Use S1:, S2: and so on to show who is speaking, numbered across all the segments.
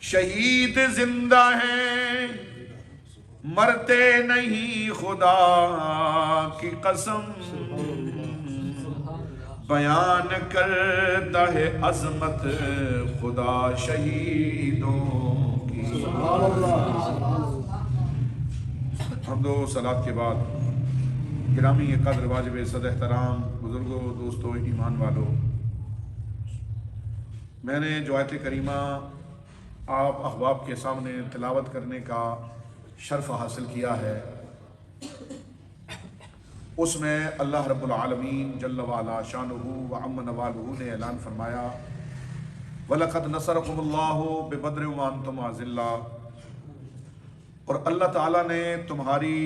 S1: شہید زندہ ہیں مرتے نہیں خدا کی قسم، بیان کرتا ہے عظمت خدا شہیدوں کی۔ حمد و صلات کے بعد گرامی قدر واجب صد احترام بزرگوں، دوستوں، ایمان والوں، میں نے جو آیت کریمہ آپ احباب کے سامنے تلاوت کرنے کا شرف حاصل کیا ہے، اس میں اللہ رب العالمین جل وعلا شانہ و عم نوالہ نے اعلان فرمایا وَلَقَدْ نَصَرَكُمُ اللَّهُ بِبَدْرٍ وَأَنْتُمْ أَذِلَّةٌ، اور اللہ تعالیٰ نے تمہاری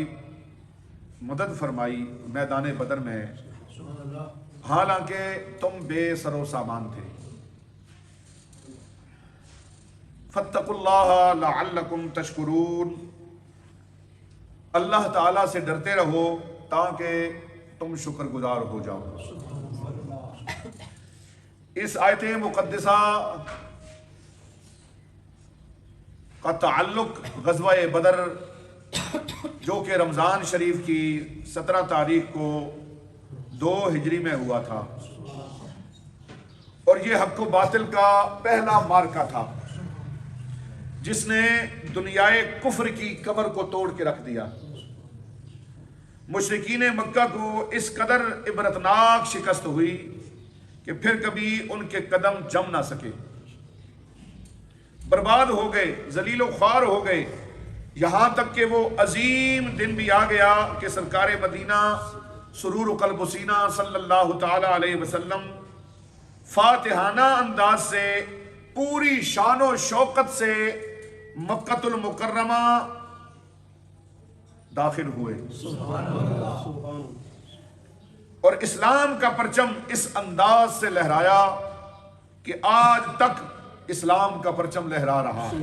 S1: مدد فرمائی میدان بدر میں حالانکہ تم بے سر و سامان تھے۔ فَاتَّقُوا اللَّهَ لَعَلَّكُمْ تَشْكُرُونَ، اللہ تعالیٰ سے ڈرتے رہو تاکہ تم شکر گزار ہو جاؤ۔ اس آیت مقدسہ کا تعلق غزوہ بدر جو کہ رمضان شریف کی 17 تاریخ کو 2 ہجری میں ہوا تھا، اور یہ حق و باطل کا پہلا معرکہ تھا جس نے دنیائے کفر کی کمر کو توڑ کے رکھ دیا۔ مشرکین مکہ کو اس قدر عبرتناک شکست ہوئی کہ پھر کبھی ان کے قدم جم نہ سکے، برباد ہو گئے، ذلیل و خوار ہو گئے، یہاں تک کہ وہ عظیم دن بھی آ گیا کہ سرکار مدینہ سرور قلب و سینہ صلی اللہ تعالی علیہ وسلم فاتحانہ انداز سے پوری شان و شوکت سے مکۃ المکرمہ داخل ہوئے، اور اسلام کا پرچم اس انداز سے لہرایا کہ آج تک اسلام کا پرچم لہرا رہا ہے،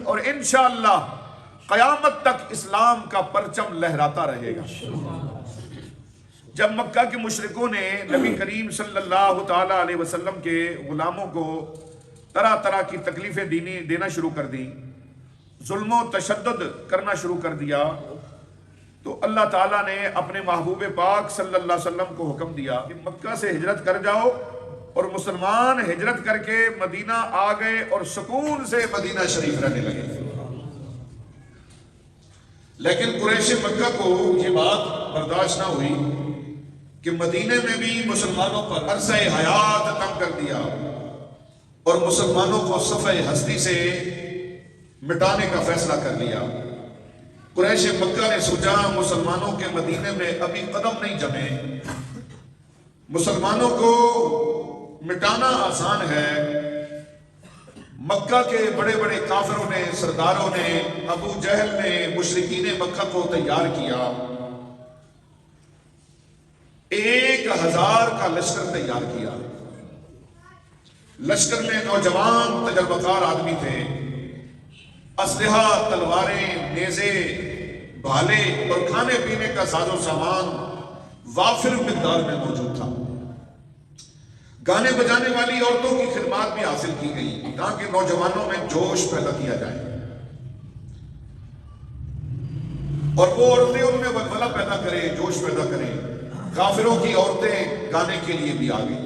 S1: اور انشاءاللہ قیامت تک اسلام کا پرچم لہراتا رہے گا۔ جب مکہ کے مشرکوں نے نبی کریم صلی اللہ تعالی علیہ وسلم کے غلاموں کو طرح طرح کی تکلیفیں دینا شروع کر دی، ظلم و تشدد کرنا شروع کر دیا، تو اللہ تعالیٰ نے اپنے محبوب پاک صلی اللہ علیہ وسلم کو حکم دیا کہ مکہ سے ہجرت کر جاؤ، اور مسلمان ہجرت کر کے مدینہ آ گئے اور سکون سے مدینہ شریف رہنے لگے۔ لیکن قریش مکہ کو یہ بات برداشت نہ ہوئی کہ مدینے میں بھی مسلمانوں پر عرصہ حیات تنگ کر دیا اور مسلمانوں کو صفحہ ہستی سے مٹانے کا فیصلہ کر لیا۔ قریش مکہ نے سوچا مسلمانوں کے مدینے میں ابھی قدم نہیں جمے، مسلمانوں کو مٹانا آسان ہے۔ مکہ کے بڑے بڑے کافروں نے، سرداروں نے، ابو جہل نے مشرکین مکہ کو تیار کیا، 1000 کا لشکر تیار کیا۔ لشکر میں نوجوان تجربہ کار آدمی تھے، اسلحہ، تلواریں، نیزے، بھالے اور کھانے پینے کا ساز و سامان وافر مقدار میں موجود تھا۔ گانے بجانے والی عورتوں کی خدمات بھی حاصل کی گئی تاکہ نوجوانوں میں جوش پیدا کیا جائے، اور وہ عورتیں ان میں ولولہ پیدا کریں، جوش پیدا کریں۔ کافروں کی عورتیں گانے کے لیے بھی آ گئی،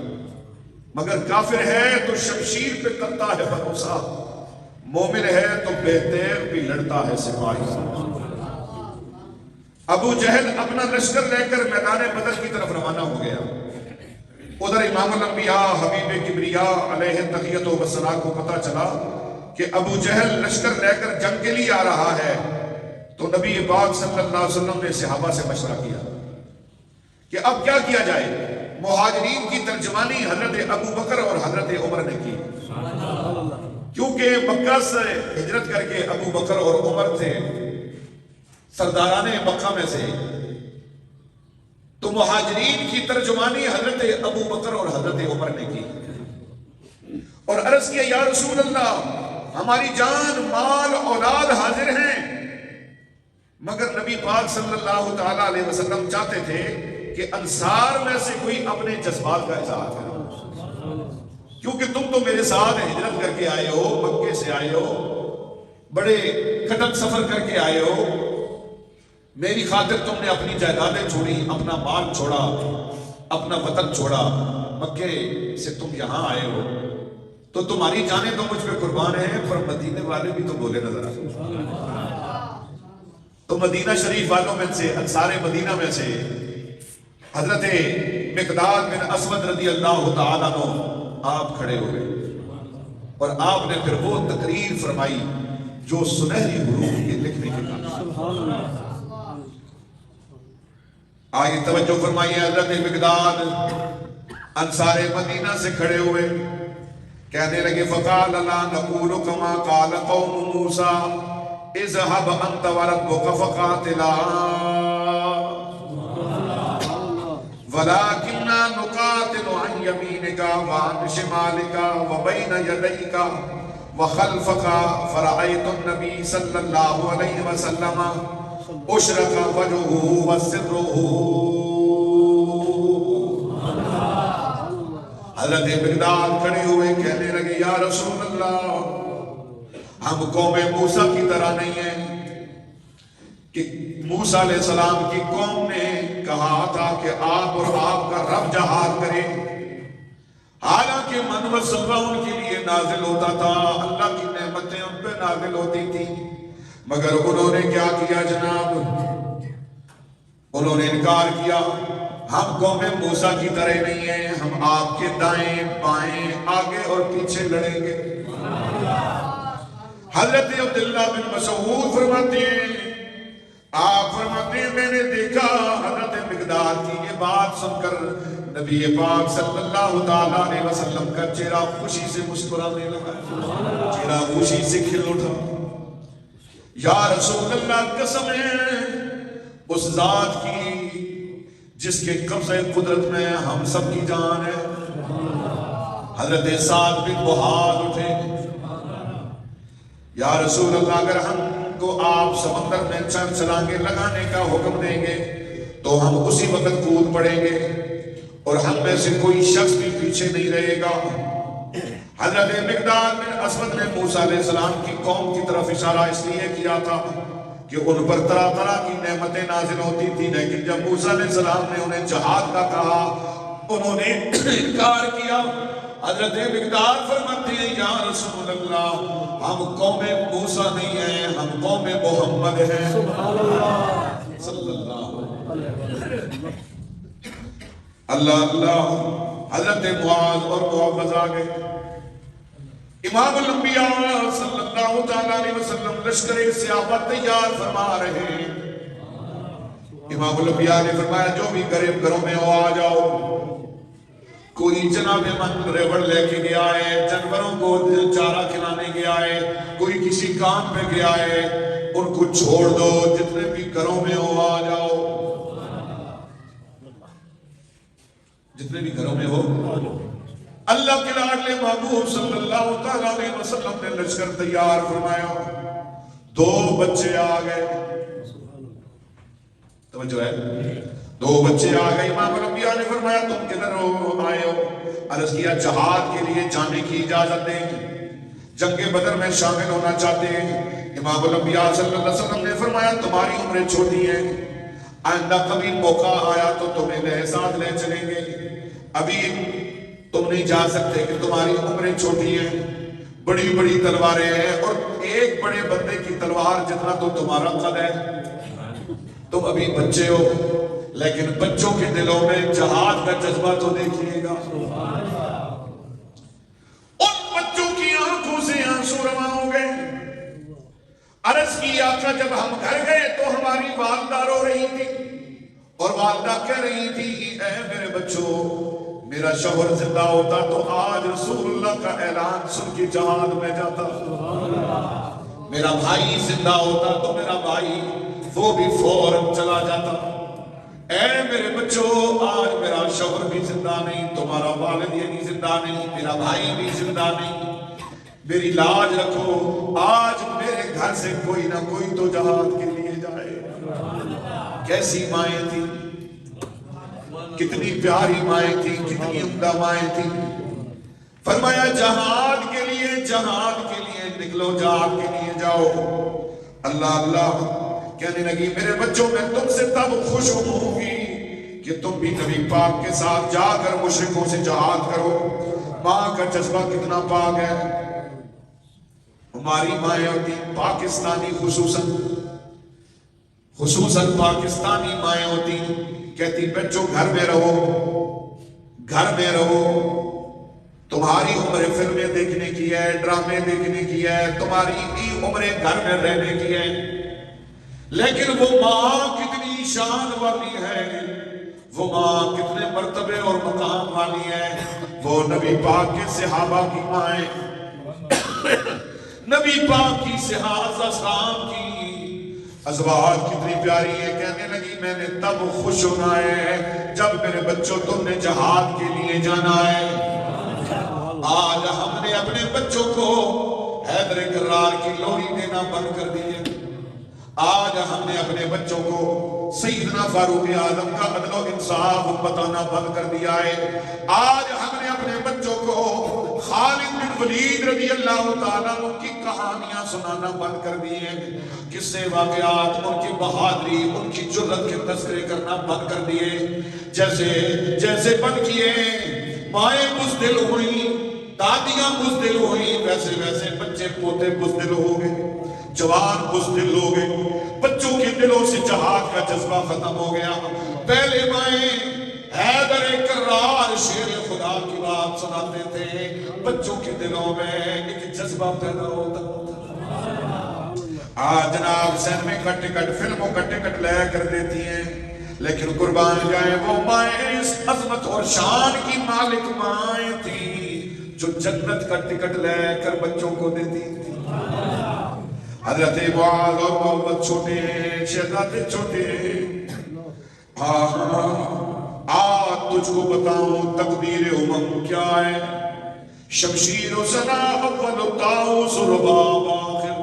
S1: مگر کافر ہے تو شمشیر پہ کرتا ہے بھروسہ، مومن ہے تو بے تیغ بھی لڑتا ہے سپاہی۔ ابو جہل اپنا لشکر لے کر میدان بدر کی طرف روانہ ہو گیا۔ ادھر امام الانبیاء حبیب کبریاء علیہ تقیت و بسنا کو پتا چلا کہ ابو جہل لشکر لے کر جنگ کے لیے آ رہا ہے، تو نبی پاک صلی اللہ علیہ وسلم نے صحابہ سے مشورہ کیا کہ اب کیا کیا جائے۔ مہاجرین کی ترجمانی حضرت ابو بکر اور حضرت عمر نے کی، کیونکہ مکہ سے ہجرت کر کے ابو بکر اور عمر تھے سرداران مکہ میں سے، تو مہاجرین کی ترجمانی حضرت ابو بکر اور حضرت عمر نے کی، اور عرض کیا یا رسول اللہ ہماری جان مال اولاد حاضر ہیں، مگر نبی پاک صلی اللہ تعالی علیہ وسلم چاہتے تھے کہ انصار میں سے کوئی اپنے جذبات کا اظہار کرے۔ کیونکہ تم تو میرے ساتھ ہجرت کر کے آئے ہو، مکے سے آئے ہو، بڑے کٹک سفر کر کے آئے ہو، میری خاطر تم نے اپنی جائیدادیں چھوڑی، اپنا مال چھوڑا، اپنا وطن چھوڑا، مکے سے تم یہاں آئے ہو، تو تمہاری جانیں تو مجھ پہ قربان ہیں، پر مدینے والے بھی تو بولے نظر آئے. تو مدینہ شریف والوں میں سے، انصار مدینہ میں سے حضرت مقداد بن اسود رضی اللہ تعالیٰ عنہ آپ کھڑے ہوئے اور آپ نے پھر وہ تقریر فرمائی جو سنہری حروف کے لکھنے کے کام. آئیے توجہ فرمائیے. حضرت مقداد انصار مدینہ سے کھڑے ہوئے، کہنے لگے فقال لا نقول كما قال قوم موسى اذهب انت وربك فقاتلا ولكننا نقاتل عن يمينك وعن شمالك وبين يديك وخلفك. فرأيت النبي صلى الله عليه وسلم اشرق وجهه وسره. حضرت مقداد کھڑے ہوئے کہنے لگے یا رسول اللہ، ہم قوم موسیٰ کی طرح نہیں ہیں کہ موسیٰ علیہ السلام کی قوم نے کہا تھا کہ آپ اور آپ کا رب جہاد کرے، حالانکہ من و سلوہ ان کے لیے نازل ہوتا تھا، اللہ کی نعمتیں ان پہ نازل ہوتی تھی، مگر انہوں نے کیا کیا جناب؟ انہوں نے انکار کیا. ہم قوم موسیٰ کی طرح نہیں ہیں، ہم آپ کے دائیں بائیں آگے اور پیچھے لڑیں گے. حضرت عبداللہ بن مسعود فرماتے ہیں، آپ فرماتے ہیں میں نے دیکھا حضرت مقداد کی یہ بات سن کر نبی پاک صلی اللہ تعالیٰ علیہ وسلم کا چہرہ خوشی سے مسکرانے لگا، چہرہ خوشی سے کھل اٹھا. یا رسول اللہ، قسم ہے اس ذات کی جس کے قبضہ قدرت میں ہم سب کی جان ہے. حضرت سعد بن معاذ اٹھے، یا رسول اللہ اگر ہم کو آپ سمندر میں چند چھلانگیں لگانے کا حکم دیں گے تو ہم اسی وقت کود پڑیں گے اور ہم میں سے کوئی شخص بھی پیچھے نہیں رہے گا. حضرت مقداد بن اسود نے موسیٰ علیہ السلام کی قوم کی طرف اشارہ اس لیے کیا تھا کہ ان پر طرح طرح کی نعمتیں نازل ہوتی تھی، لیکن جب موسیٰ علیہ السلام نے انہیں جہاد کا کہا انہوں نے انکار کیا. حضرت مقداد فرماتے ہیں یا رسول اللہ، ہم قوم موسیٰ نہیں ہیں، ہم قوم محمد ہیں صلی اللہ اللہ اللہ. حضرت معاذ اور معوذ آ گئے. امام الانبیاء صلی اللہ تعالیٰ علیہ وسلم لشکر صحابہ تیار فرما رہے ہیں. امام الانبیاء نے فرمایا جو بھی غریب گھروں میں ہو آ جاؤ. کوئی جناب من ریوڑ لے کے گیا ہے، جانوروں کو چارہ کھلانے گیا ہے، کوئی کسی کام پہ گیا ہے، ان کو چھوڑ دو، جتنے بھی گھروں میں ہو آ جاؤ، جتنے بھی گھروں میں ہو. اللہ کے لاڈلے محبوب صلی اللہ تعالیٰ علیہ وسلم نے لشکر تیار فرمایا. 2 بچے آ گئے، توجہ ہے، 2 بچے آ گئے. امام الانبیاء نے فرمایا تم کدھر آئے ہو؟ عرض کیا جہاد کے لیے جانے کی اجازت دیں، جنگ بدر میں شامل ہونا چاہتے ہیں. امام الانبیاء صلی اللہ علیہ وسلم نے فرمایا تمہاری عمریں چھوٹی ہیں، آئندہ کبھی موقع آیا تو تمہیں لے ساتھ لے چلیں گے، ابھی تم نہیں جا سکتے کہ تمہاری عمریں چھوٹی ہیں، بڑی بڑی تلواریں ہیں اور ایک بڑے بندے کی تلوار جتنا تو تمہارا قد ہے، تم ابھی بچے ہو. لیکن بچوں کے دلوں میں جہاد کا جذبہ تو دیکھیے گا. ان بچوں کی آنکھوں سے آنسو رواں ہو گئے. عرض کی آقا جب ہم گھر گئے تو ہماری والدہ رو رہی تھی اور والدہ کہہ رہی تھی اے میرے بچوں، میرا شوہر زندہ ہوتا تو آج رسول اللہ کا اعلان سن کے جہاد میں جاتا، میرا بھائی زندہ ہوتا تو میرا بھائی وہ بھی فوراً چلا جاتا. اے میرے بچوں، آج میرا شوہر بھی زندہ نہیں، تمہارا والد یہ بھی زندہ نہیں، میرا بھائی بھی زندہ نہیں، میری لاج رکھو، آج میرے گھر سے کوئی نہ کوئی تو جہاد کے لیے جائے. کیسی مائیں تھی، کتنی پیاری مائیں تھی، کتنی عمدہ مائیں تھی. فرمایا جہاد کے لیے نکلو، جہاد کے لیے جاؤ۔ اللہ اللہ کہنے لگی میرے بچوں میں تم سے تب خوش ہوں گی کہ تم بھی نبی پاک کے ساتھ جا کر مشرکوں سے جہاد کرو۔ ماں کا جذبہ کتنا پاک ہے۔ ہماری مائیں ہوتی پاکستانی خصوصاً پاکستانی مائیں ہوتی کہتی بچوں گھر میں رہو، تمہاری عمر فلمیں دیکھنے کی ہے، ڈرامے دیکھنے کی ہے، تمہاری بھی عمر گھر میں رہنے کی ہے۔ لیکن وہ ماں کتنی شان والی ہے، وہ ماں کتنے مرتبے اور مقام والی ہے۔ وہ نبی پاک کے صحابہ کی مائیں، نبی پاک کی صحابہ کی ازواج کتنی پیاری ہے۔ کہنے لگی میں نے تب خوش ہونا ہے جب میرے بچوں تم نے جہاد کے لیے جانا ہے۔ آج ہم نے اپنے بچوں کو حیدر کرار کی لوری دینا بند کر دی ہے۔ آج ہم نے اپنے بچوں کو سیدنا فاروق اعظم کا عدل و انصاف بتانا بند کر دیا ہے۔ آج ہم نے اپنے بچوں کو خالد بن ولید رضی اللہ تعالیٰ عنہ کی کہانیاں سنانا بند کر دی ہیں۔ قصے واقعات، ان کی بہادری، ان کی جرت کے تذکرے کرنا بند کر دیے۔ جیسے بند کیے مائیں بزدل ہوئی، دادیاں بزدل ہوئی، ویسے بچے پوتے بزدل ہو گئے، جوان بزدل ہو گئے۔ بچوں کے دلوں سے جہاد کا جذبہ ختم ہو گیا۔ پہلے مائیں حیدر کرار شیر خدا کی بات سناتے تھے، بچوں کے دلوں میں ایک جذبہ پیدا ہوتا۔ آج جناب سینمے کا ٹکٹ، فلموں کا ٹکٹ لے کر دیتی ہیں، لیکن قربان جائیں وہ مائیں اس عظمت اور شان کی مالک مائیں تھی جو جنت کا ٹکٹ لے کر بچوں کو دیتی تھی۔ حضرت معاذ اور محمد چھوٹے ہیں، شہزادے چھوٹے ہیں۔ تجھ کو بتاؤں تقدیر امم کیا ہے، شمشیر و سنا اول و طاؤس و رباب آخر۔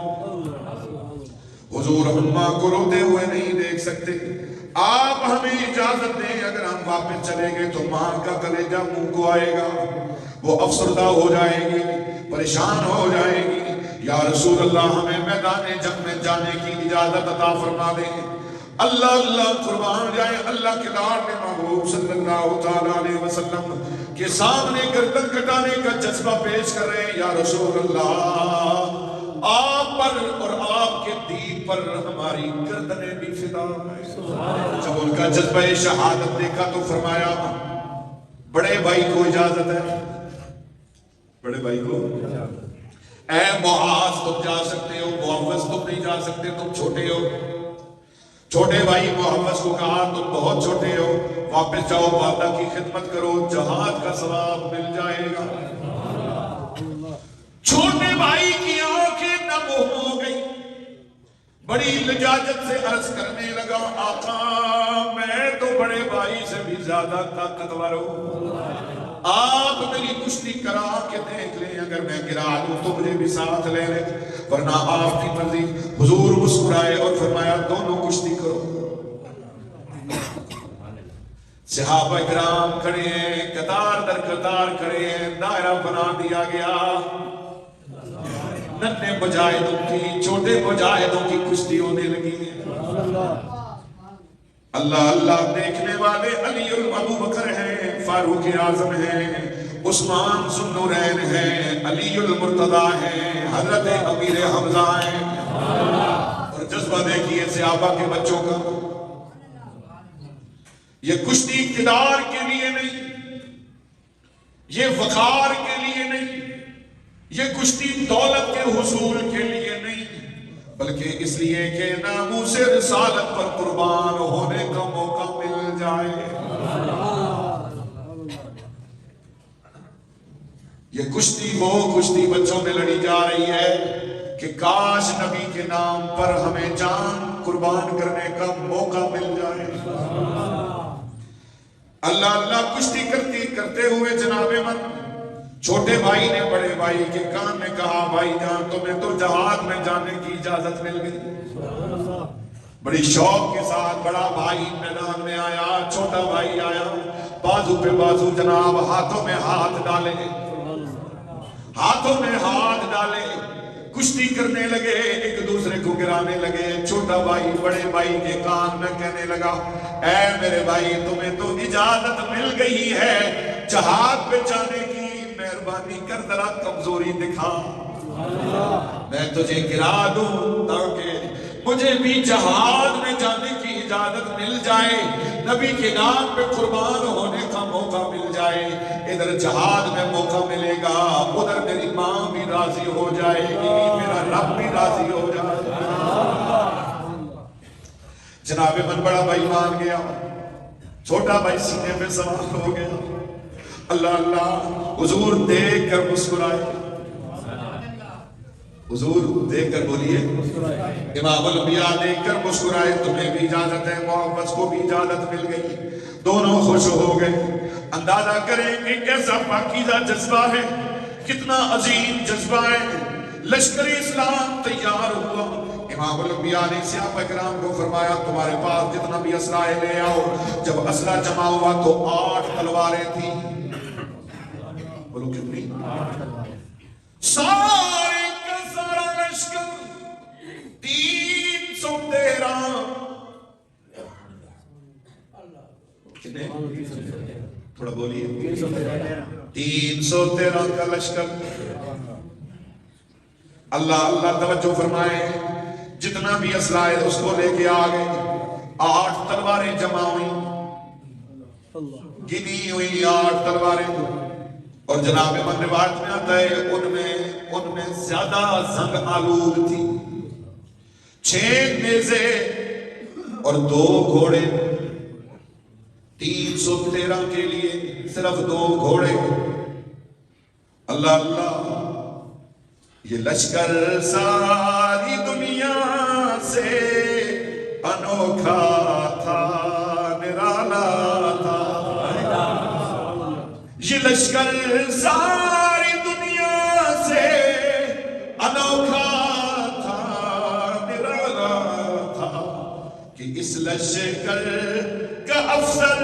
S1: حضور ہم ماں کو روتے ہوئے نہیں دیکھ سکتے، آپ ہمیں اجازت دیں اگر ہم واپس چلے گئے تو ماں کا کلیجہ منہ کو آئے گا، وہ افسردہ ہو جائے گی، پریشان ہو جائے گی۔ یا رسول اللہ ہمیں میدان جنگ میں جانے کی اجازت عطا فرما دیں۔ اللہ اللہ قربان جائے اللہ کے لاڈلے محبوب صلی اللہ تعالیٰ علیہ وسلم کے سامنے گردن کٹانے کا جذبہ پیش کر رہے ہیں۔ یا رسول اللہ آپ پر اور آپ کے دین پر ہماری گردنیں بھی فدا ہیں۔ جب ان کا جذبہ شہادت دیکھا تو فرمایا بڑے بھائی کو اجازت ہے، بڑے بھائی کو، اے معاذ تم جا سکتے ہو، محوذ تم نہیں جا سکتے، تم چھوٹے ہو۔ چھوٹے بھائی محوذ کو کہا تم بہت چھوٹے ہو، واپس جاؤ، والدہ کی خدمت کرو، جہاد کا ثواب مل جائے گا۔ چھوٹے بھائی کی آنکھیں نم ہو گئی، بڑی لجاجت سے عرض کرنے لگا آقا میں تو بڑے بھائی سے بھی زیادہ طاقتور ہوں، آپ میری کشتی کرا کے دیکھ لیں، اگر میں گرا دوں تو مجھے بھی ساتھ لے لیں، ورنہ آپ کی مرضی۔ حضور مسکرائے اور فرمایا دونوں کشتی کرو۔ صحابہ کرام کھڑے ہیں، قطار در قطار کھڑے ہیں، دائرہ بنا دیا گیا، ننھے مجاہدوں کی، چھوٹے مجاہدوں کی کشتی ہونے لگی ہے۔ اللہ اللہ دیکھنے والے علی ابو بکر ہیں، فاروق اعظم ہیں، عثمان ذو النورین ہیں، علی المرتضی ہیں، حضرت امیر حمزہ ہیں۔ اور جذبہ دیکھیے صحابہ کے بچوں کا، یہ کشتی اقتدار کے لیے نہیں، یہ وقار کے لیے نہیں، یہ کشتی دولت کے حصول کے لیے نہیں، بلکہ اس لیے کہ ناموس رسالت پر قربان ہونے کا موقع مل جائے۔ یہ کشتی وہ کشتی بچوں میں لڑی جا رہی ہے کہ کاش نبی کے نام پر ہمیں جان قربان کرنے کا موقع مل جائے۔ اللہ اللہ کشتی کرتے ہوئے جناب من چھوٹے بھائی نے بڑے بھائی کے کان میں کہا بھائی جان تمہیں تو جہاد میں جانے کی اجازت مل گئی۔ بڑی شوق کے ساتھ بڑا بھائی میدان میں آیا، چھوٹا بھائی آیا، بازو پہ بازو جناب ہاتھوں میں ہاتھ ڈالے، ہاتھوں میں ہاتھ ڈالے، کشتی کرنے لگے، ایک دوسرے کو گرانے لگے۔ چھوٹا بھائی بڑے بھائی کے کان میں کہنے لگا اے میرے بھائی تمہیں تو اجازت مل گئی ہے جہاد پہ جانے کی، مہربانی کر ذرا کمزوری دکھا، میں تجھے گرا دوں تاکہ مجھے بھی جہاد میں جانے کی اجازت مل جائے، نبی کے نام پہ قربان ہونے کا موقع مل جائے۔ ادھر جہاد میں موقع ملے گا، ادھر میری ماں بھی راضی ہو جائے گی، میرا رب بھی راضی ہو جائے گا۔ جناب من بڑا بھائی مان گیا، چھوٹا بھائی سینے پہ سوار ہو گیا۔ اللہ اللہ، حضور دیکھ کر مسکرائے، حضور دیکھ کر بولیے، امام الانبیاء دیکھ کر مسکرائے، تمہیں بھی اجازت ہے، محمد کو بھی اجازت مل گئی، دونوں خوش ہو گئے۔ اندازہ کریں کہ کیسا پاکیزہ جذبہ ہے، کتنا عظیم جذبہ ہے۔ لشکر اسلام تیار ہوا، امام الانبیاء نے صحابہ کرام کو فرمایا تمہارے پاس جتنا بھی اسلحہ ہے لے آؤ۔ جب اسلحہ جمع ہوا تو 8 تلواریں تھیں، بولو کتنی؟ سارے کا سارا لشکر 313، کتنے؟ تھوڑا بولیے، 313 کا لشکر۔ اللہ اللہ توجہ فرمائے، جتنا بھی اسلحہ ہے اس کو لے کے آگئے، 8 تلواریں جمع ہوئی، گنی ہوئی 8 تلواریں، اور جناب من روایت میں آتا ہے ان میں زیادہ زنگ آلود تھی، 6 نیزے اور 2 گھوڑے، 313 کے لیے صرف 2 گھوڑے۔ اللہ اللہ، یہ لشکر ساری دنیا سے انوکھا تھا، نرالا تھا، یہ لشکر ساری دنیا سے انوکھا تھا، نرالا تھا، کہ اس لشکر کا افسر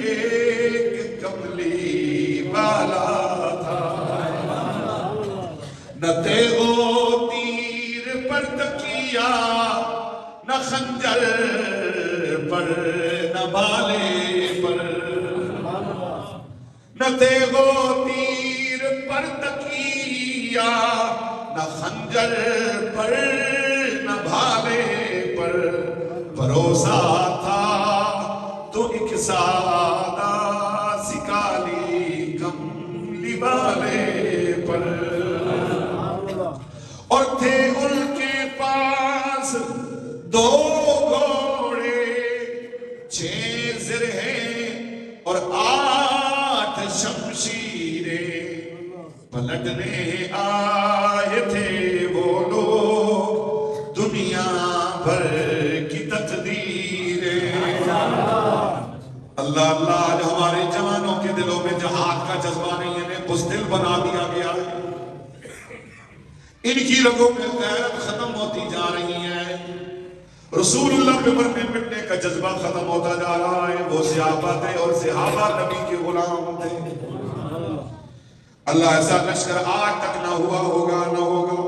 S1: ایک کملی والا تھا، نہ تیغ و تیر پر تکیہ، نہ خنجر پر، نہ بالے پر، نہ تیغ و تیر پر تکیہ، نہ خنجر پر، نہ بھالے پر، بھروسہ تھا تو ایک سادہ سی کالی کملی والے پر، اور تھے ان کے پاس 2 گھوڑے، 6 زرہیں اور 8 شمشیریں، پلٹنے آئے تھے وہ لوگ دنیا بھر کی تقدیریں۔ اللہ اللہ، جو ہمارے جوانوں کے دلوں میں جہاد کا جذبہ نہیں ہے، انہیں بزدل بنا دیا گیا ہے، ان کی رگوں میں غیرت ختم ہوتی جا رہی ہے، رسول اللہ پہ مرنے مٹنے کا جذبہ ختم ہوتا جا رہا ہے۔ وہ صحابہ تھے اور صحابہ نبی کے غلام تھے۔ اللہ ایسا لشکر آج تک نہ ہوا ہوگا، نہ ہوگا۔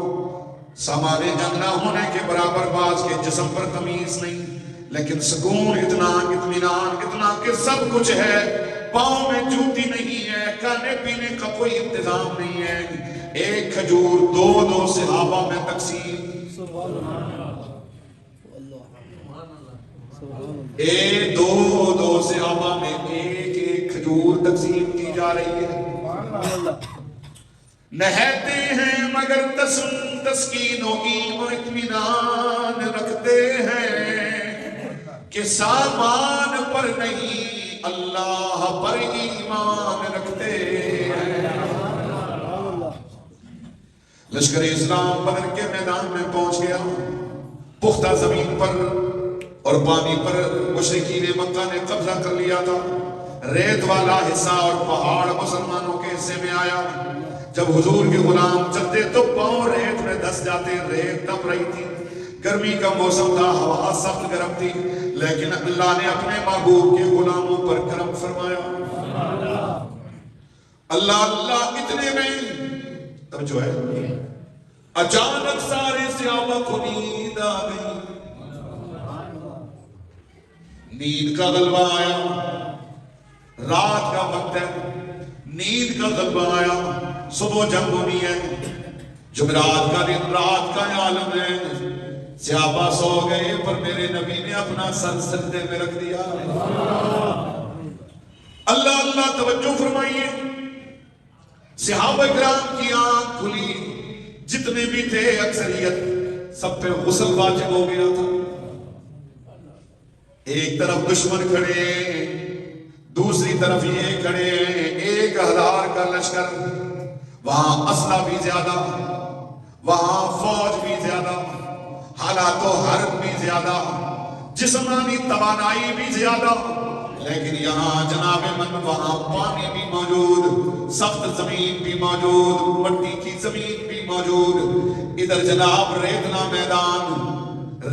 S1: سامان جنگ نہ ہونے کے برابر باز کے جسم پر تمیز نہیں، لیکن سکون اتنا، اطمینان اتنا کہ سب کچھ ہے، پاؤں میں جوتی نہیں ہے، کھانے پینے کا کوئی انتظام نہیں ہے، ایک کھجور 2 صحابہ میں تقسیم، ایک 2 صحابہ میں ایک کھجور تقسیم کی جا رہی ہے۔ نہتے ہیں مگر تسکین و اطمینان رکھتے ہیں، کہ سامان پر نہیں اللہ پر ایمان رکھتے ہیں۔ لشکر اسلام بدر کے میدان میں پہنچ گیا، پختہ زمین پر اور پانی پر مشرکین مکہ نے قبضہ کر لیا تھا، ریت والا حصہ اور پہاڑ مسلمانوں کے حصے میں آیا۔ جب حضور کے غلام چلتے تو پاؤں ریت میں دس جاتے، ریت تپ رہی تھی، گرمی کا موسم تھا، ہوا سخت گرم تھی، لیکن اللہ نے اپنے محبوب کے غلاموں پر کرم فرمایا۔ اللہ اللہ اتنے میں توجہ ہے. اچانک سارے صحابہ کو نیند آ گئی. نیند کا غلبہ آیا. رات کا وقت ہے, نیند کا غلبہ آیا. صبح جنگ ہونی ہے, جمعرات کا دن, رات کا عالم ہے. صحابہ سو گئے پر میرے نبی نے اپنا سر سجدے میں رکھ دیا. اللہ اللہ توجہ فرمائیے. صحابہ کرام کی آنکھ کھلی, جتنے بھی تھے اکثریت سب پہ غسل واجب ہو گیا تھا. ایک طرف دشمن کھڑے, دوسری طرف یہ کھڑے, 1000 کا لشکر, وہاں اسلحہ بھی زیادہ, وہاں فوج بھی زیادہ, حالات و حرب بھی زیادہ, جسمانی توانائی بھی زیادہ. لیکن یہاں جناب من وہاں پانی بھی موجود, سخت زمین بھی موجود, مٹی کی زمین بھی موجود. ادھر جناب ریتلا میدان,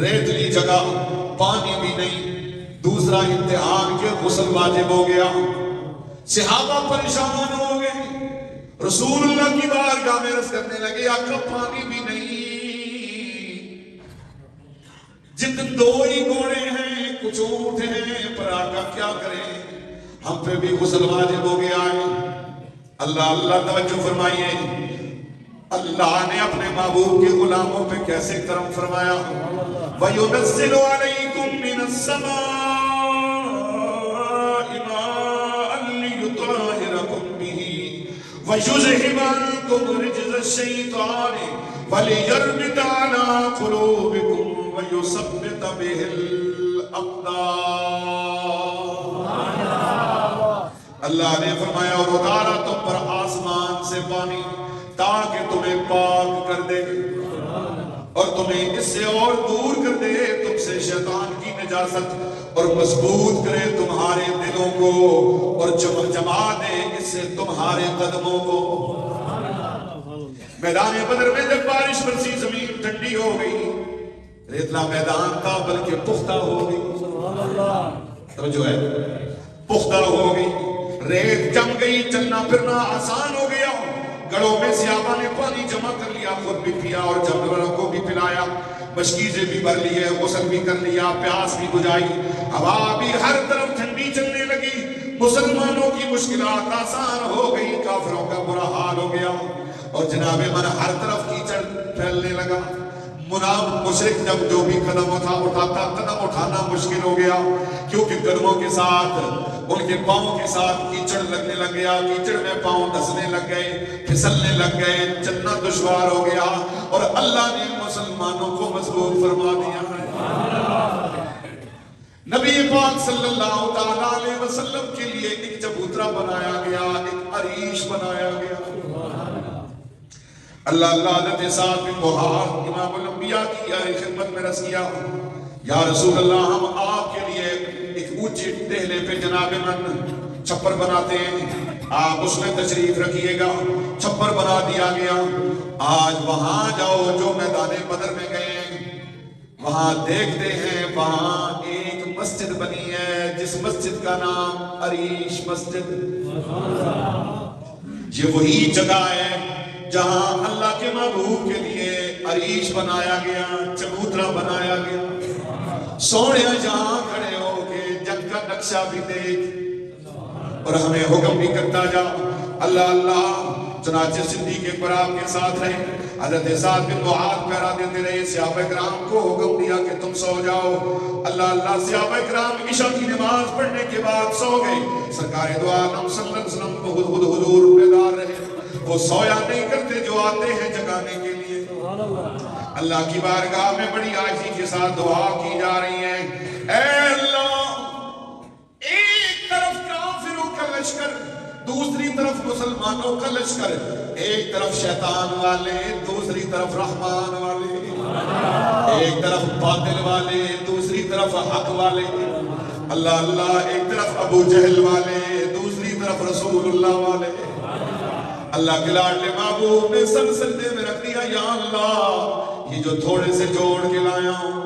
S1: ریتلی جگہ, پانی بھی نہیں. دوسرا امتحان کے غسل واجب ہو گیا. صحابہ پریشان ہو گئے, رسول اللہ کی بارگاہ میں عرض کرنے لگے, آقا پانی بھی نہیں, جتنے 2 ہی گھوڑے ہیں, کچھ اونٹ ہیں, پر آقا کیا کریں, ہم پہ بھی غسل واجب ہو گیا ہے. اللہ اللہ توجہ فرمائیے. اللہ نے اپنے محبوب کے غلاموں پہ کیسے کرم فرمایا. وَيُنَزِّلُ عَلَيْكُم مِّنَ السَّمَاءِ مَاءً لِّيُطَهِّرَكُم بِهِ وَيُذْهِبَ عَنكُمْ رِجْزَ الشَّيْطَانِ وَلِيَرْبِطَ عَلَىٰ قُلُوبِكُمْ وَيُثَبِّتَ بِهِ الْأَقْدَامَ. اللہ نے فرمایا اور اتارا تم پر آسمان سے پانی تاکہ تمہیں پاک کر دے اور تمہیں اس سے اور دور کر دے, تم سے شیطان کی نجاست, اور مضبوط کرے تمہارے دلوں کو, اور جما دے اس سے تمہارے قدموں کو. میدان بدر میں جب بارش برسی, زمین ٹھنڈی ہو گئی, ریتلا میدان تھا بلکہ پختہ ہو گئی. جو ہے پختہ ہو گئی, ریت جم گئی, چلنا پھرنا آسان ہو گیا. گڑوں میں صحابہ نے پانی جمع کر لیا, خود بھی پیا اور جانوروں کو بھی پلایا, مشکیزیں بھی بھر لیے, غسل بھی کر لیا, پیاس بھی بجھائی. ہوا بھی ہر طرف ٹھنڈی چلنے لگی. مسلمانوں کی مشکلات آسان ہو گئی, کافروں کا برا حال ہو گیا. اور جناب من ہر طرف کیچڑ پھیلنے لگا. مشرک جب جو بھی قدم اٹھاتا, قدم اٹھانا مشکل ہو گیا, کیونکہ قدموں کے ساتھ, ان کے پاؤں کے ساتھ کیچڑ لگنے لگ گیا. کیچڑ میں پاؤں دھسنے لگ گئے, پھسلنے لگ گئے, چلنا دشوار ہو گیا. اور اللہ نے مسلمانوں کو مضبوط فرما دیا ہے. نبی پاک صلی اللہ تعالیٰ علیہ وسلم کے لیے ایک چبوترا بنایا گیا, ایک عریش بنایا گیا. اللہ اللہ حضرت سعد بن معاذ امام الانبیاء کی خدمت میں رس کیا, یا رسول اللہ ہم آپ کے لیے ایک اونچی ٹہلے پہ جناب من چھپر بناتے ہیں, آپ اس میں تشریف رکھیے گا. چھپر بنا دیا گیا. آج وہاں جاؤ جو میدان بدر میں گئے, وہاں دیکھتے ہیں وہاں ایک مسجد بنی ہے, جس مسجد کا نام عریش مسجد. یہ وہی جگہ ہے جہاں اللہ کے محبوب کے لیے عریش بنایا گیا, چبوترا بنایا گیا. سونے جہاں کھڑے ہو کے جنگ کا نقشہ بھی دیکھ اور ہمیں حکم بھی کرتا جا. اللہ اللہ. چنانچہ صدیق اکبر آپ کے ساتھ رہے, حضرت سعد بن معاذ پہرا دیتے رہے. صحابہ کرام کو حکم دیا کہ تم سو جاؤ. اللہ اللہ. صحابہ کرام عشاء کی نماز پڑھنے کے بعد سو گئے. سرکار دو عالم صلی اللہ علیہ وسلم حضور بیدار رہے. وہ سویا نہیں کرتے جو آتے ہیں جگانے کے لیے. اللہ کی بارگاہ میں بڑی عاجزی کے ساتھ دعا کی جا رہی ہے. اے اللہ, ایک طرف کافروں کا لشکر, دوسری طرف مسلمانوں کا لشکر, ایک طرف شیطان والے, دوسری طرف رحمان والے, ایک طرف باطل والے, دوسری طرف حق والے. اللہ اللہ. ایک طرف ابو جہل والے, دوسری طرف رسول اللہ والے. اللہ کے لاڈلے محبوب نے سر سجدے میں رکھ دیا. یا اللہ, یہ جو تھوڑے سے جوڑ کے لایا ہوں,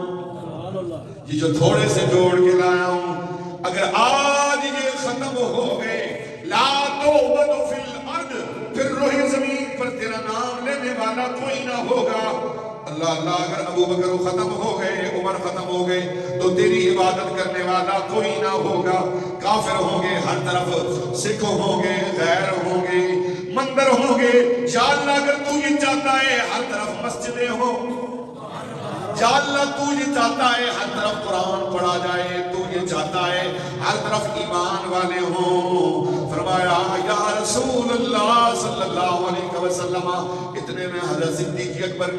S1: یہ جو تھوڑے سے جوڑ کے لایا ہوں, اگر آج یہ ختم ہو گئے, لا توبت فی الارض, پھر روح زمین پر تیرا نام لے والا کوئی نہ ہوگا. اللہ اللہ اگر ابو بکر ختم ہو گئے, عمر ختم ہو گئے, تو تیری عبادت کرنے والا کوئی نہ ہوگا. کافر ہوں گے ہر طرف, سکھ ہوں گے, غیر ہوں گے, مندر ہوں گے. یا اللہ اگر تو یہ چاہتا ہے ہر طرف مسجدیں ہوں, یا اللہ تو یہ چاہتا ہے ہر طرف قرآن پڑھا جائے, تو یہ چاہتا ہے ہر طرف ایمان والے ہوں. فرمایا یا رسول اللہ صلی اللہ علیہ وسلم. اتنے میں حضرت صدیق اکبر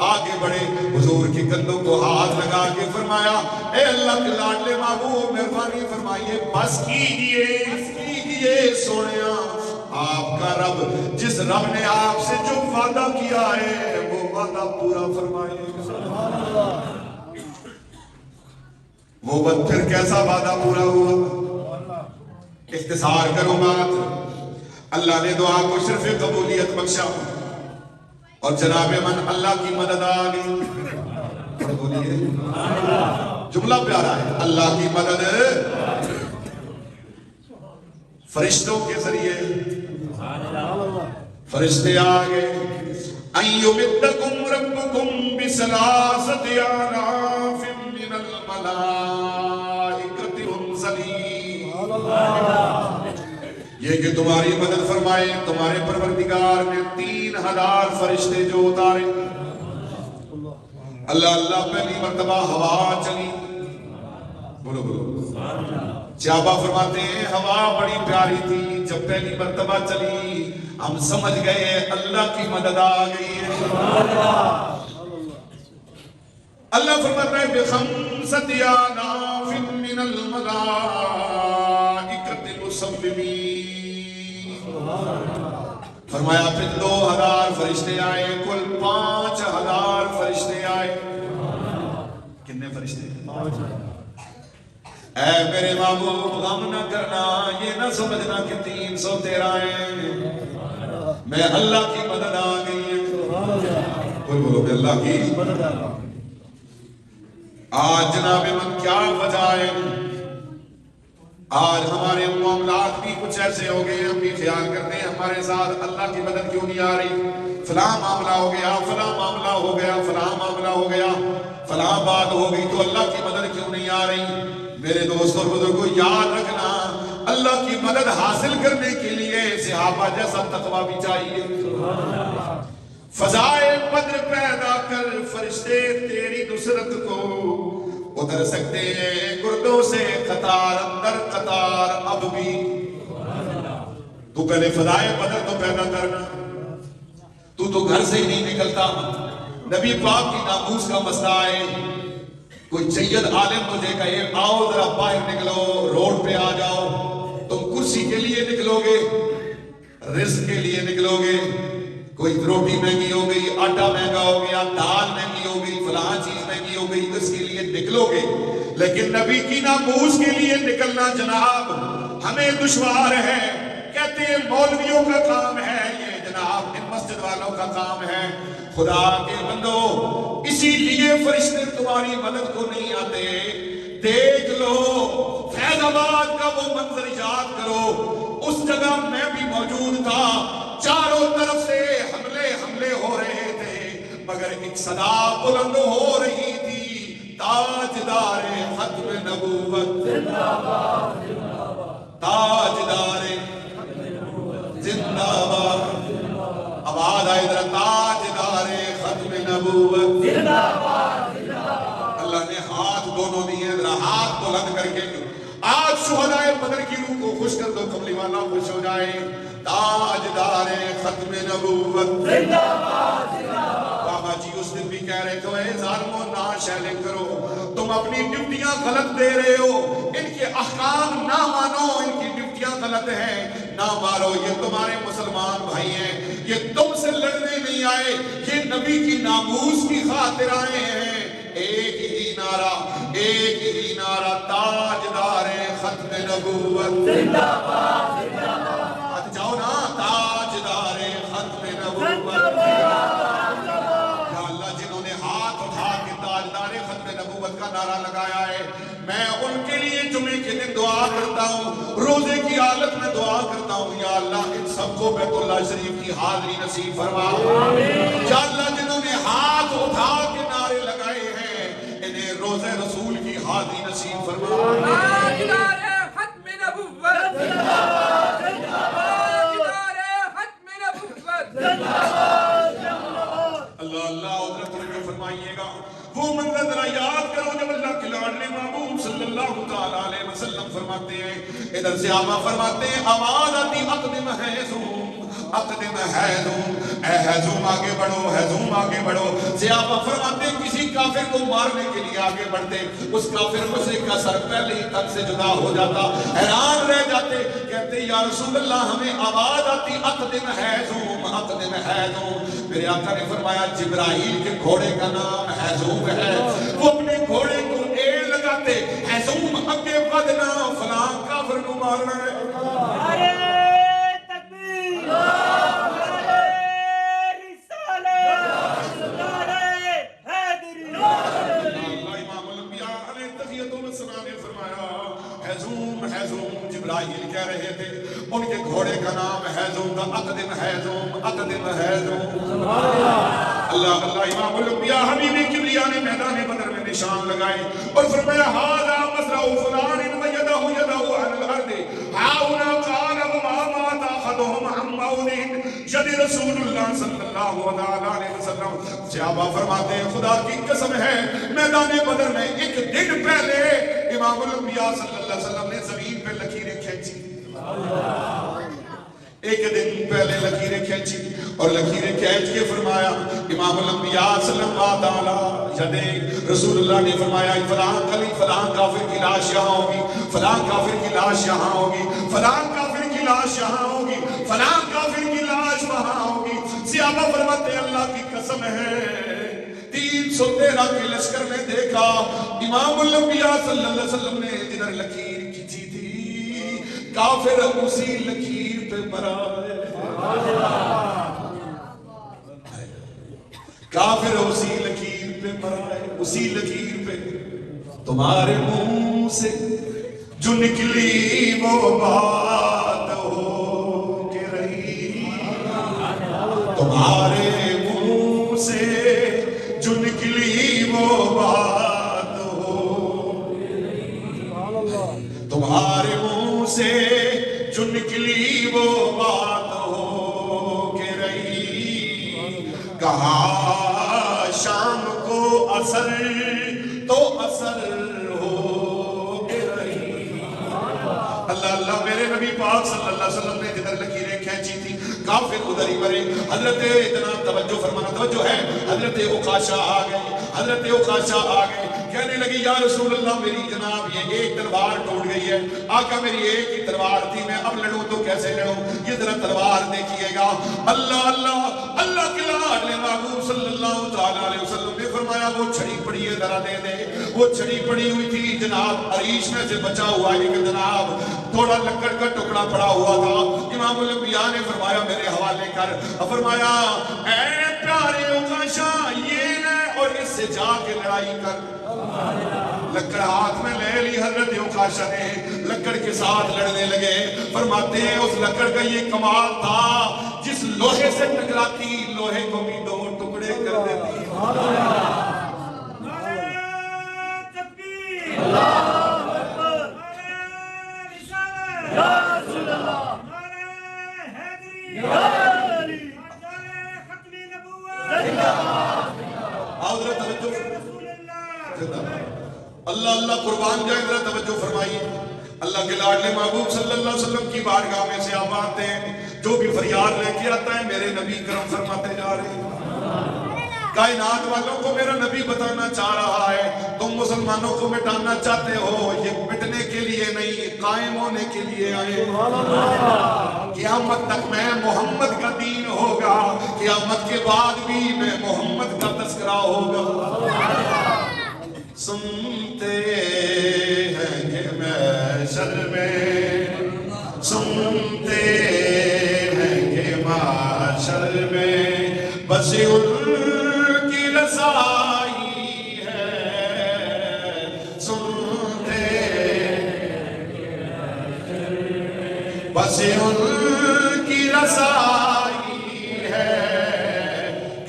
S1: آگے بڑھے, حضور کی کندھوں کو ہاتھ لگا کے فرمایا اے اللہ کے لاڈلے محبوب مہربانی فرمائیے, بس کیجئے سونیا. آپ کا رب, جس رب نے آپ سے جو وعدہ کیا ہے وہ وعدہ پورا فرمائے. وہ وقت پھر کیسا وعدہ پورا ہوا؟ اختصار کرو بات. اللہ نے دعا کو شرف قبولیت بخشا اور جناب من اللہ کی مدد آ گئی. بولیے جملہ پیارا ہے, اللہ کی مدد فرشتوں کے ذریعے. فرشتے آگے ایمدکم ربکم بثلاثۃ آلاف من الملائکۃ منزلین. یہ کہ تمہاری مدد فرمائے تمہارے پروردگار نے 3000 فرشتے جو اتارے. اللہ اللہ پہلی مرتبہ ہوا چلی. بولو بولو. صحابہ فرماتے ہیں ہوا بڑی پیاری تھی, جب پہلی مرتبہ چلی ہم سمجھ گئے اللہ کی مدد آ گئی ہے. اللہ فرماتا ہے بخمسۃ آلاف من الملائکۃ مسومین. فرمایا پھر 2000 فرشتے آئے, کل 5000 فرشتے آئے. کتنے فرشتے؟ اے میرے محبوب غم نہ کرنا, یہ نہ سمجھنا کہ 313 ہیں. میں اللہ کی مدد آ گئی ہے. بولو کہ اللہ کی مدد آ گئی. آج جناب من کیا وجہ ہے؟ آج ہمارے معاملات بھی کچھ ایسے ہو گئے, ہم بھی خیال کرتے ہیں ہمارے ساتھ اللہ کی مدد کیوں نہیں آ رہی. فلاں معاملہ ہو گیا, فلاں معاملہ ہو گیا, فلاں معاملہ ہو گیا, فلاں بات ہو گئی, تو اللہ کی مدد کیوں نہیں آ رہی؟ میرے دوست اور بزرگوں یاد رکھنا, اللہ کی مدد حاصل کرنے کے لیے صحابہ جیسا تقویٰ بھی چاہیے. فضائے بدر پیدا کر, فرشتے تیری نصرت کو اتر سکتے ہیں گردوں سے قطار اندر قطار. اب بھی تو پہلے فضائے بدر تو پیدا کرنا. تو گھر سے ہی نہیں نکلتا. نبی پاک کی ناموس کا مسئلہ ہے, کوئی سید عالم تجھے کہے آؤ ذرا باہر نکلو, روڈ پہ آ جاؤ, تم کرسی کے لیے نکلو گے, رزق کے لیے نکلو گے. کوئی روٹی مہنگی ہو گئی, آٹا مہنگا ہو گیا, دال مہنگی ہو گئی, فلاں چیز مہنگی ہو گئی, اس کے لیے نکلو گے. لیکن نبی کی ناموس کے لیے نکلنا جناب ہمیں دشوار ہے. کہتے ہیں مولویوں کا کام ہے یہ, جناب ان مسجد والوں کا کام ہے. خدا کے بندو, اسی لیے فرشتے تمہاری مدد کو نہیں آتے. دیکھ لو فیض آباد کا وہ منظر یاد کرو, اس جگہ میں بھی موجود تھا, چاروں طرف سے حملے ہو رہے تھے, مگر ایک صدا بلند ہو رہی تھی, تاجدار ختم نبوت زندہ باد, تاجدار زندہ باد. آواز آئے ذرا, تاجدار ختم نبوت زندہ باد. اللہ نے ہاتھ دونوں دیے, ذرا ہاتھ بلند کر کے آج شہدائے بدر کی روح کو خوش کر دو, کملی والا خوش ہو جائے. تاجدار ختم نبوت زندہ باد. بابا جی اس دن بھی کہہ رہے تھے اے ظالموں نہ شیلنگ کرو, تم اپنی ڈیوٹیاں غلط دے رہے ہو, ان کے احکام نہ مانو, ان کی ڈیوٹیاں غلط ہیں, نہ مارو. یہ تمہارے مسلمان بھائی ہیں, یہ تم سے لڑنے نہیں آئے, یہ نبی کی ناموس کی خاطر آئے ہیں. ایک ہی نعرہ, تاجدار ختم نبوت زندہ باد. جاؤ نا, تاجدار ختم نبوت. یا اللہ جنہوں نے ہاتھ اٹھا کے تاجدار ختم نبوت کا نعرہ لگایا ہے, میں ان کے لیے جمعے کے دن دعا کرتا ہوں, روزے کی حالت میں دعا کرتا ہوں. یا اللہ ان سب کو بیت اللہ شریف کی حاضری نصیب فرما. یا نصیب فرما. اللہ اللہ حضرت توجہ فرمائیے گا. وہ منظر ذرا یاد کرو جب اللہ کے لاڈلے محبوب صلی اللہ تعالیٰ علیہ وسلم فرماتے ہیں, ادھر سے آبا فرماتے ہیں آواز آتی اقدم حیزوم اقدم حیزوم, اے حیزوم آگے بڑھو, حیزوم آگے بڑھو. صحابہ فرماتے ہیں کسی کافر کو مارنے کے لیے آگے بڑھتے, اس کافر مشرک کا سر پہلے ہی تن سے جدا ہو جاتا, حیران رہ جاتے, کہتے یا رسول اللہ ہمیں آواز آتی اقدم حیزوم اقدم حیزوم. میرے آقا نے فرمایا جبرائیل کے گھوڑے کا نام حیزوم ہے, وہ اپنے گھوڑے کو ایڑ لگاتے, حیزوم اگے بدنا فلاں کافر کو مارنا ہے. جبرائیل کہہ رہے تھے ان کے گھوڑے کا نام حیزوم تھا, اقدم حیزوم اقدم حیزوم. اللہ اللہ امام الانبیاء حبیب کبریا نے میدان بدر میں نشان لگائے اور فرمایا ھذا مصرع فلان ویدہ علی الارض ہاؤنا قال وما مات احدهم عن موت ید رسول اللہ صلی اللہ علیہ وسلم. صحابہ فرماتے ہیں خدا کی قسم ہے میدان بدر میں ایک دن پہلے امام الانبیاء صلی اللہ علیہ وسلم نے زمین پہ لکیریں کھینچی, ایک دن پہلے لکیریں کھینچی اور لکیریں کھینچ کے فرمایا امام الانبیاء صلی اللہ علیہ رسول اللہ نے فرمایا فلاں کافر کی لاش یہاں ہوگی, فلاں کافر کی لاش یہاں ہوگی, فلاں کافر کی لاش یہاں ہوگی, فلاں کافر کی لاش وہاں ہوگی. صحابہ فرماتے اللہ کی قسم ہے 313 کے لشکر میں دیکھا امام الانبیاء صلی اللہ علیہ وسلم نے جدھر لکیر کھینچی تھی کافر اسی لکیر پہ مرا ہے, کافر اسی لکیر پہ مرا ہے, اسی لکیر پہ. تمہارے منہ سے جو نکلی وہ بات ہو کے رہی, تمہارے منہ سے جو نکلی وہ بات ہو, تمہارے منہ سے جو نکلی وہ بات ہو کے رہی. کہا شام کو اثر تو اثر ہو کے رہی. اللہ اللہ میرے نبی پاک صلی اللہ علیہ وسلم نے جدھر لکیریں کھینچی تھی کافر ادھر ہی مرے. حضرت اتنا توجہ فرمانا, توجہ ہے, حضرت عکاشہ آ گئے, حضرت عکاشہ آ گئے, کہنے لگی یا رسول اللہ میری جناب یہ ایک تلوار ٹوٹ گئی ہے, آقا میری ایک ہی تلوار تھی, میں اب لڑوں تو کیسے لڑوں, یہ ذرا تلوار دیکھیے گا. اللہ اللہ اللہ کے لاڈلے محبوب صلی اللہ تعالیٰ علیہ وسلم نے فرمایا وہ چھڑی پڑی ہے ذرا دے دے. وہ چھڑی پڑی ہوئی تھی جناب عریش میں سے بچا ہوا ایک جناب تھوڑا لکڑ کا ٹکڑا پڑا ہوا تھا. امام الانبیاء نے فرمایا میرے حوالے کر, فرمایا اے پیارے عکاشہ یہ لے اور اس سے جا کے لڑائی کر. لکڑ ہاتھ میں لے لی حضرت عکاشہ نے, لکڑ کے ساتھ لڑنے لگے. فرماتے ہیں اس لکڑ کا یہ کمال تھا جس لوہے سے ٹکراتی لوہے کو بھی دو ٹکڑے کر دیتی. اللہ اللہ قربان جائے ذرا توجہ فرمائیے. اللہ کے لاڈلے محبوب صلی اللہ علیہ وسلم کی بارگاہ میں سے آپ آتے ہیں, جو بھی فریاد لے کے آتا ہے میرے نبی کرم فرماتے جا رہے ہیں. کائنات والوں کو میرا نبی بتانا چاہ رہا ہے تم مسلمانوں کو مٹانا چاہتے ہو, یہ مٹنے کے لیے نہیں قائم ہونے کے لیے آئے. قیامت تک میں محمد کا دین ہوگا, قیامت کے بعد بھی میں محمد کا تذکرہ ہوگا. سنتے ہیں کہ محشر میں, سنتے ہیں کہ محشر میں بس ان کی رسائی ہے. سنتے بس ان کی رسائی ہے,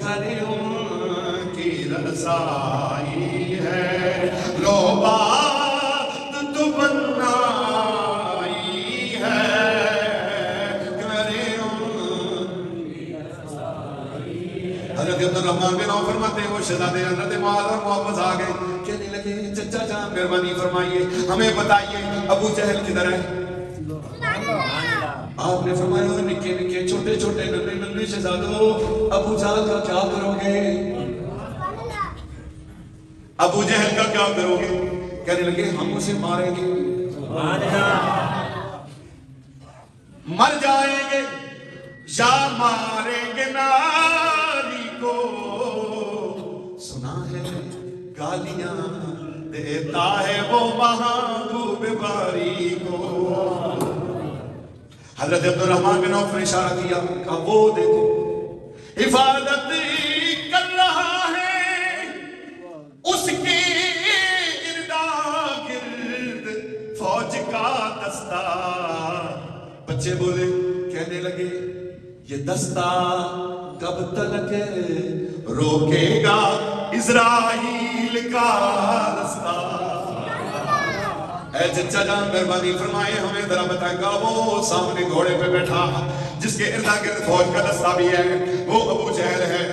S1: گھر ان کی رسائی ہے. لو حضرت عبد الرحمن بن عوف فرماتے ہیں وہ شہزادے حضرت معاذ اور معوذ آ گئے، کہنے لگے چچا جان مہربانی فرمائیے ہمیں بتائیے ابو جہل کدھر ہے؟ آپ نے فرمایا نکے نکے چھوٹے چھوٹے ننھے ننھے شہزادوں ابو جہل کا کیا کرو گے؟ ابو جہل کا کیا کرو گے؟ کہنے لگے ہم اسے ماریں گے، مر جائیں گے یا ماریں گے ناری کو، سنا ہے گالیاں دیتا ہے وہ محبوب باری کو۔ حضرت عبد الرحمن بن عوف نے اشارہ کیا، کہا وہ دیکھو حفاظت کر رہا ہے اس کے اردا گرد فوج کا دستہ۔ بچے بولے، کہنے لگے یہ دستہ کب تلک روکے گا اسرائیل کا رستہ؟ اے چچا جان مہربانی فرمائے ہمیں ذرا بتائیں گا وہ سامنے گھوڑے پہ بیٹھا جس کے اردا گرد فوج کا دستہ بھی ہے وہ ابو جہل ہے۔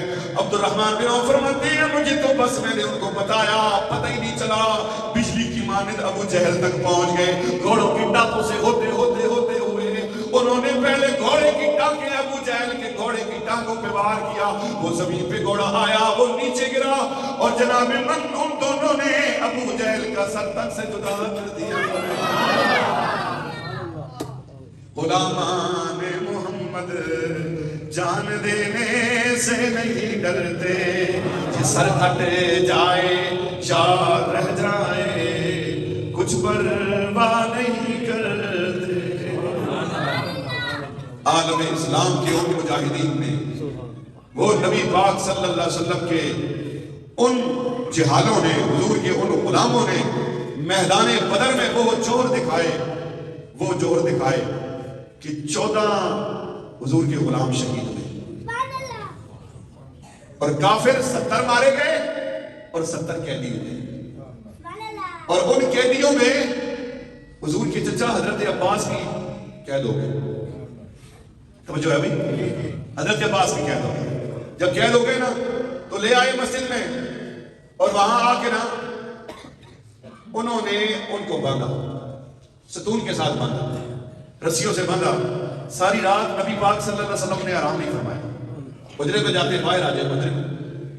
S1: عبد الرحمن بن عوف فرماتے ہیں مجھے تو بس میں نے ان کو بتایا پتہ ہی نہیں چلا، بجلی کی مانند ابو جہل تک پہنچ گئے۔ گھوڑوں کی ٹانپوں سے ہوتے ہوتے ہوتے ہوئے انہوں نے پہلے گھوڑے کی ٹانکیں ابو جہل کے گھوڑے کی ٹانگوں پہ وار کیا، وہ زمین پہ گھوڑا آیا وہ نیچے گرا اور جناب من ان دونوں نے ابو جہل کا سر تک سے جدا کر دیا۔ غلامان محمد جان دینے سے نہیں ڈرتے، یہ سر کٹ جائے یا رہ جائے کچھ پرواہ نہیں کرتے۔ عالم اسلام کے ان مجاہدین میں وہ نبی پاک صلی اللہ علیہ وسلم کے ان جہالوں نے، حضور کے ان غلاموں نے میدان بدر میں وہ جوہر دکھائے کہ 14 حضور کے غلام شہید ہوئے اور کافر 70 مارے گئے اور 70 قیدی ہوئے، اور ان قیدیوں میں حضور کے چچا حضرت عباس کی قید ہو گئے۔ توجہ ہے بھائی، حضرت عباس کی قید ہو گئے۔ جب قید ہو گئے نا تو لے آئے مسجد میں اور وہاں آ کے نا انہوں نے ان کو باندھا، ستون کے ساتھ باندھا، رسیوں سے باندھا۔ ساری رات نبی پاک صلی اللہ علیہ وسلم نے آرام نہیں فرمایا، حجرے میں جاتے باہر آ جائے حجرے میں،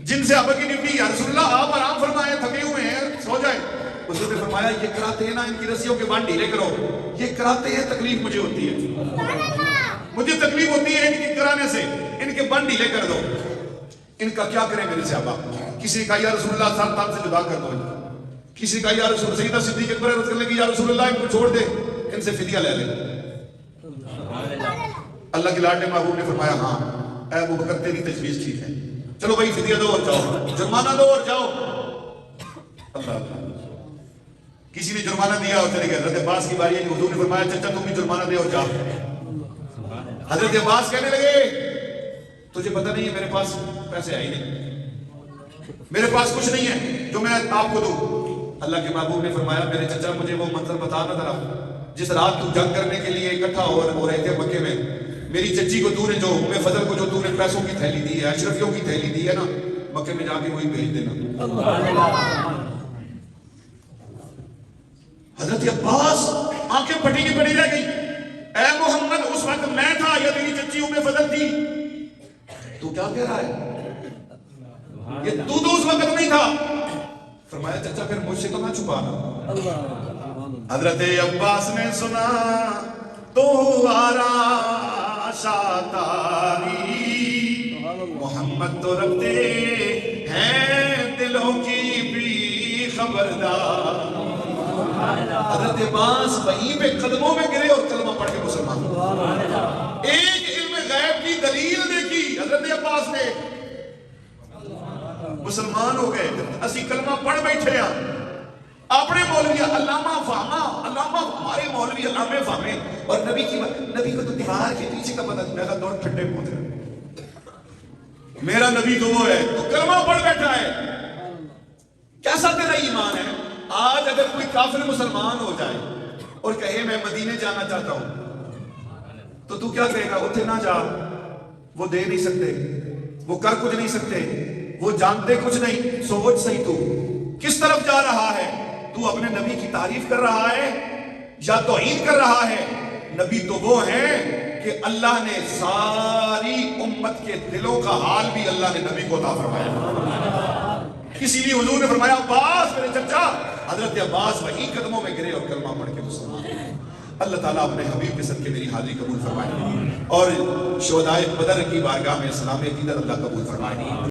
S1: جن سے ابا کی ڈیوٹی یا رسول اللہ آپ آرام فرمائیں تھکے ہوئے ہیں سو جائیں۔ حضور نے فرمایا یہ کراتے ہیں نا ان کی رسیوں کے باندھ ڈھیلے کرو، یہ کراتے ہیں تکلیف مجھے ہوتی ہے، مجھے تکلیف ہوتی ہے ان کی کرانے سے، ان کے باندھ ڈھیلے کر دو۔ ان کا کیا کریں میرے صحابہ؟ کسی کا یا رسول اللہ سر تان سے جدا کر دو، کسی کا یا رسول سیدہ صدیق اکبر رضی اللہ عنہ یا رسول اللہ ان کو چھوڑ دے، ان سے فدیہ لے لیں۔ اللہ کے لاڈلے محبوب نے فرمایا ہاں اے ابو بکر تیری تجویز ٹھیک ہے، چلو بھائی فدیہ دو اور جاؤ، جرمانہ دو اور جاؤ۔ اللہ کسی نے جرمانہ دیا اور چلے گئے۔ حضرت عباس کی باری ہے کہ حضور نے فرمایا چچا تم بھی جرمانہ دے اور جاؤ۔ حضرت عباس کہنے لگے تجھے پتہ نہیں ہے میرے پاس پیسے آئے نہیں، میرے پاس کچھ نہیں ہے جو میں آپ کو دوں۔ اللہ کے محبوب نے فرمایا میرے چچا مجھے وہ منظر بتا نہ ذرا جس رات تو جنگ کرنے کے لیے اکٹھا ہو رہے تھے مکے میں، میری چچی کو تو نے جو ام فضل کو جو تو نے پیسوں کی تھیلی دی ہے، اشرفیوں کی تھیلی دی ہے نا، مکے میں جا کے وہی بھیج دینا۔ حضرت عباس آنکھیں پھٹی کی پڑی رہ گئی، اے محمد اس وقت میں تھا یا تیری چچی ام فضل تھی؟ تو کیا کہہ رہا ہے؟ یہ تو اس وقت نہیں تھا۔ فرمایا چچا پھر مجھ سے تو نہ چھپانا۔ حضرت عباس نے سنا تو آرا شاتاری، محمد تو رکھتے ہیں دلوں کی بھی خبردار۔ حضرت عباس وہیں پہ قدموں میں گرے اور کلمہ پڑھ کے مسلمان ہو۔ ایک علم غیب کی دلیل دیکھی حضرت عباس نے، مسلمان ہو گئے۔ اسی کلمہ پڑھ بیٹھے ہیں اپنے مولوی علامہ فہمہ، علامہ ہمارے مولوی علامہ فہمے، اور نبی کو تو دیوار کے پیچھے کا پتہ میں دوڑ پھٹے پہنچ رہے، میرا نبی تو وہ ہے، تو کلمہ پڑھ بیٹھا ہے۔ کیسا تیرا ایمان ہے؟ آج اگر کوئی کافر مسلمان ہو جائے اور کہے میں مدینے جانا چاہتا ہوں تو کیا کہے گا؟ اتنے نہ جا، وہ دے نہیں سکتے، وہ کر کچھ نہیں سکتے، وہ جانتے کچھ نہیں. سوچ صحیح تو کس طرف جا رہا ہے؟ تو اپنے نبی کی تعریف کر رہا ہے یا توہین کر رہا ہے؟ نبی تو وہ ہیں کہ اللہ نے ساری امت کے دلوں کا حال بھی اللہ نے نبی کو عطا فرمایا. اسی لیے حضور نے فرمایا عباس میرے چچا، حضرت عباس وہی قدموں میں گرے اور کلمہ پڑھ کے مسلمان. اللہ تعالیٰ اپنے حبیب کے صدقے میری حاضری قبول فرمائے اور شہدائے بدر کی بارگاہ میں اسلام عقیدت اللہ قبول فرمائے.